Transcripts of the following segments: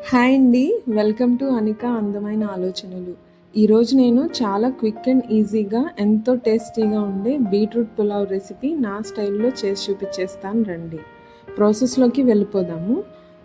Hi అండి. Welcome to అనిక అందమైన ఆలోచనలు. ఈరోజు నేను చాలా క్విక్ అండ్ ఈజీగా ఎంతో టేస్టీగా ఉండే బీట్రూట్ పులావ్ రెసిపీ నా స్టైల్లో చేసి చూపించేస్తాను రండి. ప్రాసెస్లోకి వెళ్ళిపోదాము.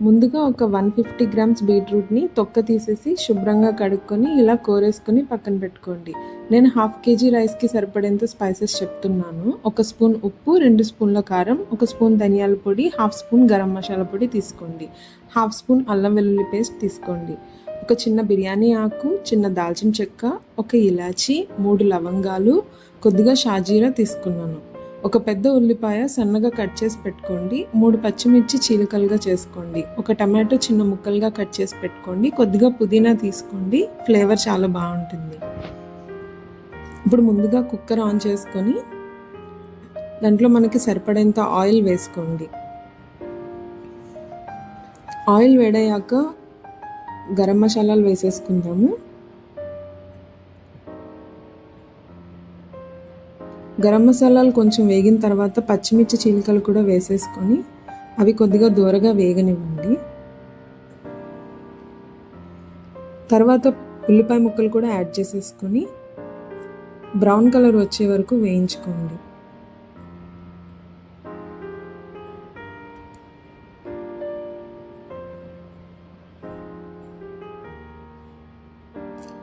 ముందుగా ఒక 150 గ్రామ్స్ బీట్రూట్ని తొక్క తీసేసి శుభ్రంగా కడుక్కొని ఇలా కోరేసుకొని పక్కన పెట్టుకోండి. నేను 1/2 kg రైస్కి సరిపడేంత స్పైసెస్ చెప్తున్నాను. 1 స్పూన్ ఉప్పు, 2 స్పూన్ల కారం, 1 స్పూన్ ధనియాల పొడి, 1/2 స్పూన్ గరం మసాలా పొడి తీసుకోండి. 1/2 స్పూన్ అల్లం వెల్లుల్లి పేస్ట్ తీసుకోండి. ఒక చిన్న బిర్యానీ ఆకు, చిన్న దాల్చిన చెక్క, ఒక ఇలాచి, 3 లవంగాలు, కొద్దిగా షాజీరా తీసుకున్నాను. ఒక పెద్ద ఉల్లిపాయ సన్నగా కట్ చేసి పెట్టుకోండి. 3 పచ్చిమిర్చి చీలికలుగా చేసుకోండి. ఒక టమాటో చిన్న ముక్కలుగా కట్ చేసి పెట్టుకోండి. కొద్దిగా పుదీనా తీసుకోండి, ఫ్లేవర్ చాలా బాగుంటుంది. ఇప్పుడు ముందుగా కుక్కర్ ఆన్ చేసుకొని దాంట్లో మనకి సరిపడేంత ఆయిల్ వేసుకోండి. ఆయిల్ వేడయ్యాక గరం మసాలాలు వేసేసుకుందాము. గరం మసాలాలు కొంచెం వేగిన తర్వాత పచ్చిమిర్చి చీలికలు కూడా వేసేసుకొని అవి కొద్దిగా దూరగా వేగనివ్వండి. తర్వాత ఉల్లిపాయ ముక్కలు కూడా యాడ్ చేసేసుకొని బ్రౌన్ కలర్ వచ్చే వరకు వేయించుకోండి.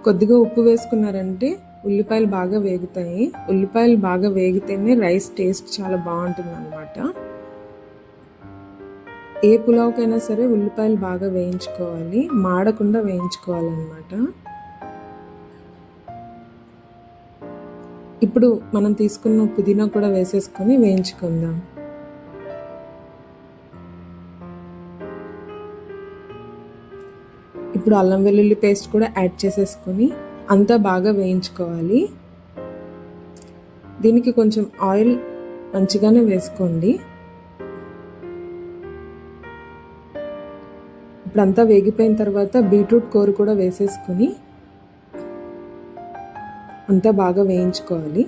కొద్దిగా ఉప్పు వేసుకున్నారంటే ఉల్లిపాయలు బాగా వేగుతాయి. ఉల్లిపాయలు బాగా వేగితేనే రైస్ టేస్ట్ చాలా బాగుంటుంది అన్నమాట. ఏ పులావ్కైనా సరే ఉల్లిపాయలు బాగా వేయించుకోవాలి, మాడకుండా వేయించుకోవాలన్నమాట. ఇప్పుడు మనం తీసుకున్న పుదీనా కూడా వేసేసుకొని వేయించుకుందాం. ఇప్పుడు అల్లం వెల్లుల్లి పేస్ట్ కూడా యాడ్ చేసేసుకొని అంతా బాగా వేయించుకోవాలి. దీనికి కొంచెం ఆయిల్ మంచిగానే వేసుకోండి. ఇప్పుడు అంతా వేగిపోయిన తర్వాత బీట్రూట్ కూర కూడా వేసేసుకొని అంతా బాగా వేయించుకోవాలి.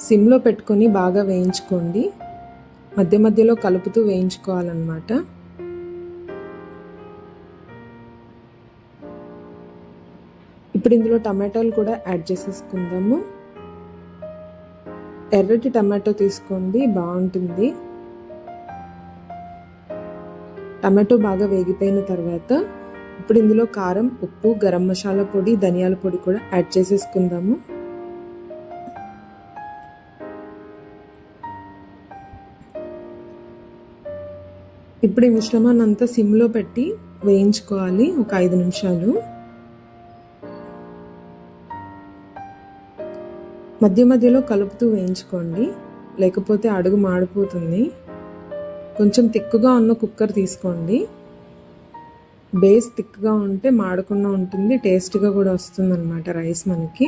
సిమ్లో పెట్టుకొని బాగా వేయించుకోండి. మధ్య మధ్యలో కలుపుతూ వేయించుకోవాలన్నమాట. ఇప్పుడు ఇందులో టమాటాలు కూడా యాడ్ చేసేసుకుందాము. ఎర్రటి టమాటో తీసుకోండి, బాగుంటుంది. టమాటో బాగా వేగిపోయిన తర్వాత ఇప్పుడు ఇందులో కారం, ఉప్పు, గరం మసాలా పొడి, ధనియాల పొడి కూడా యాడ్ చేసేసుకుందాము. ఇప్పుడు ఈ మిశ్రమాన్ని అంతా సిమ్లో పెట్టి వేయించుకోవాలి ఒక 5 నిమిషాలు. మధ్య మధ్యలో కలుపుతూ వేయించుకోండి, లేకపోతే అడుగు మాడిపోతుంది. కొంచెం తిక్కుగా ఉన్న కుక్కర్ తీసుకోండి. బేస్ తిక్కుగా ఉంటే మాడకుండా ఉంటుంది, టేస్ట్గా కూడా వస్తుంది అన్నమాట రైస్ మనకి.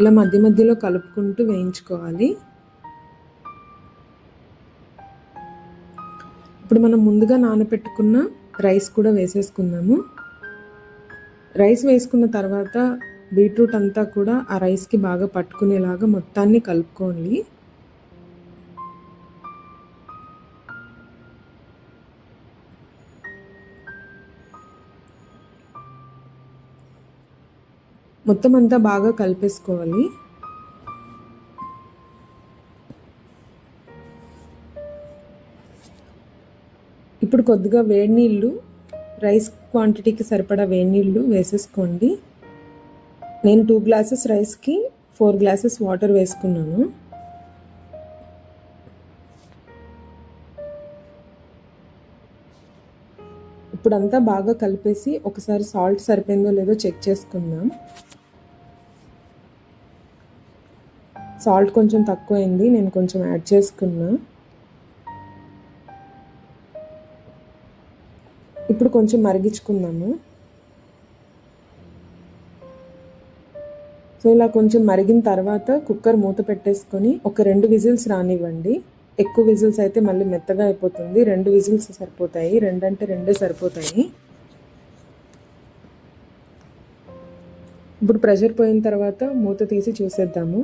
ఇలా మధ్య మధ్యలో కలుపుకుంటూ వేయించుకోవాలి. ఇప్పుడు మనం ముందుగా నానబెట్టుకున్న రైస్ కూడా వేసేసుకుందాము. రైస్ వేసుకున్న తర్వాత బీట్రూట్ అంతా కూడా ఆ రైస్కి బాగా పట్టుకునేలాగా మొత్తాన్ని కలుపుకోండి. మొత్తం అంతా బాగా కలిపేసుకోవాలి. ఇప్పుడు కొద్దిగా వేడి నీళ్ళు, రైస్ క్వాంటిటీకి సరిపడా వేడి నీళ్ళు వేసేసుకోండి. నేను 2 గ్లాసెస్ రైస్కి 4 గ్లాసెస్ వాటర్ వేసుకున్నాను. ఇప్పుడంతా బాగా కలిపేసి ఒకసారి సాల్ట్ సరిపోయిందో లేదో చెక్ చేసుకుందాం. సాల్ట్ కొంచెం తక్కువైంది, నేను కొంచెం యాడ్ చేసుకున్నా. ఇప్పుడు కొంచెం మరిగించుకుందాము. సో ఇలా కొంచెం మరిగిన తర్వాత కుక్కర్ మూత పెట్టేసుకొని ఒక 2 విజిల్స్ రానివ్వండి. ఎక్కువ విజిల్స్ అయితే మళ్ళీ మెత్తగా అయిపోతుంది. 2 విజిల్స్ సరిపోతాయి, 2 అంటే 2 సరిపోతాయి. ఇప్పుడు ప్రెషర్ పోయిన తర్వాత మూత తీసి చూసేద్దాము.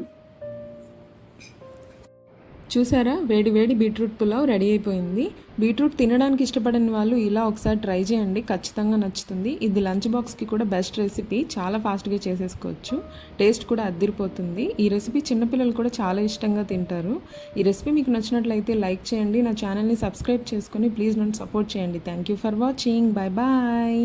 చూసారా, వేడి వేడి బీట్రూట్ పులావ్ రెడీ అయిపోయింది. బీట్రూట్ తినడానికి ఇష్టపడని వాళ్ళు ఇలా ఒకసారి ట్రై చేయండి, ఖచ్చితంగా నచ్చుతుంది. ఇది లంచ్ బాక్స్కి కూడా బెస్ట్ రెసిపీ, చాలా ఫాస్ట్గా చేసేసుకోవచ్చు. టేస్ట్ కూడా అద్దిరిపోతుంది. ఈ రెసిపీ చిన్నపిల్లలు కూడా చాలా ఇష్టంగా తింటారు. ఈ రెసిపీ మీకు నచ్చినట్లయితే లైక్ చేయండి, నా ఛానల్ని సబ్స్క్రైబ్ చేసుకొని ప్లీజ్ నన్ను సపోర్ట్ చేయండి. Thank you for watching. Bye bye.